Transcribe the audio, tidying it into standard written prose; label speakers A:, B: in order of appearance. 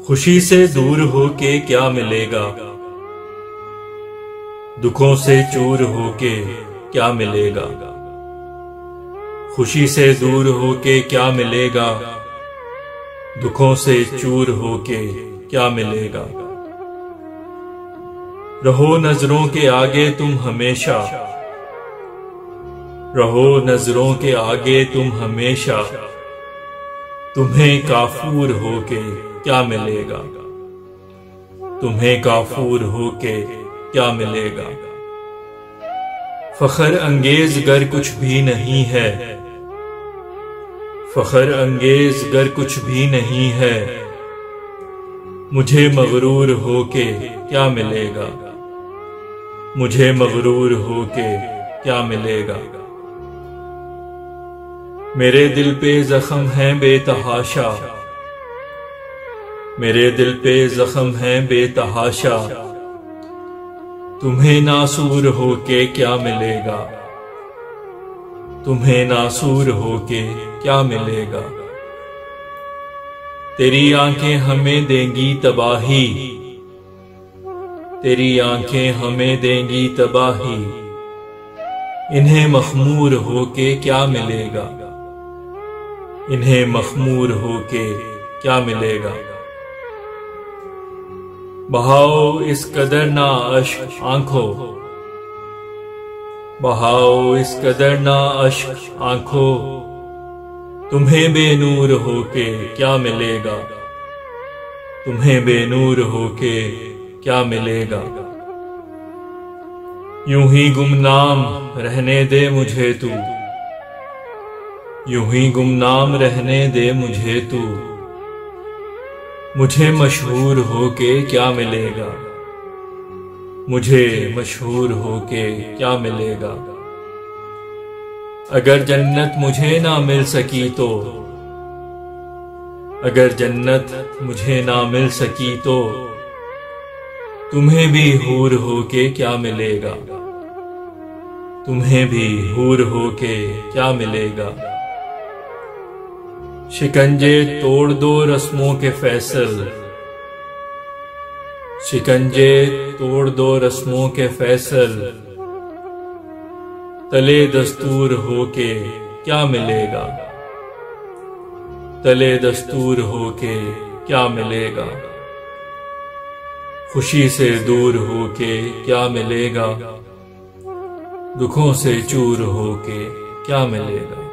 A: खुशी से दूर होके क्या मिलेगा, दुखों से चूर होके क्या मिलेगा। खुशी से दूर होके क्या मिलेगा, दुखों से चूर होके क्या मिलेगा। रहो नजरों के आगे तुम हमेशा, रहो नजरों के आगे तुम हमेशा। तुम्हें काफूर होके क्या मिलेगा, तुम्हें काफूर होके क्या मिलेगा। फखर अंगेज गर कुछ भी नहीं है, फखर अंगेज गर कुछ भी नहीं है। मुझे मगरूर होके क्या मिलेगा, मुझे मगरूर होके क्या मिलेगा। मेरे दिल पे जख्म है बेतहाशा, मेरे दिल पे जख्म है बेतहाशा। तुम्हें नासूर होके क्या मिलेगा, तुम्हें नासूर होके क्या मिलेगा। तेरी आंखें हमें देंगी तबाही, तेरी आंखें हमें देंगी तबाही। इन्हें मखमूर होके क्या मिलेगा, इन्हें मखमूर होके क्या मिलेगा। बहाओ इस कदर ना अश्क आंखों, बहाओ इस कदर ना अश्क आंखों। तुम्हें बेनूर होके क्या मिलेगा, तुम्हें बेनूर होके क्या मिलेगा। यूं ही गुमनाम रहने दे मुझे तू, यूं ही गुमनाम रहने दे मुझे तू। मुझे मशहूर होके क्या मिलेगा, मुझे मशहूर होके क्या मिलेगा। अगर जन्नत मुझे ना मिल सकी तो, अगर जन्नत मुझे ना मिल सकी तो। तुम्हें भी हूर होके क्या मिलेगा, तुम्हें भी हूर होके क्या मिलेगा। शिकंजे तोड़ दो रस्मों के फैसल, शिकंजे तोड़ दो रस्मों के फैसल। तले दस्तूर होके क्या मिलेगा, तले दस्तूर होके क्या मिलेगा। खुशी से दूर होके क्या मिलेगा, दुखों से चूर होके क्या मिलेगा।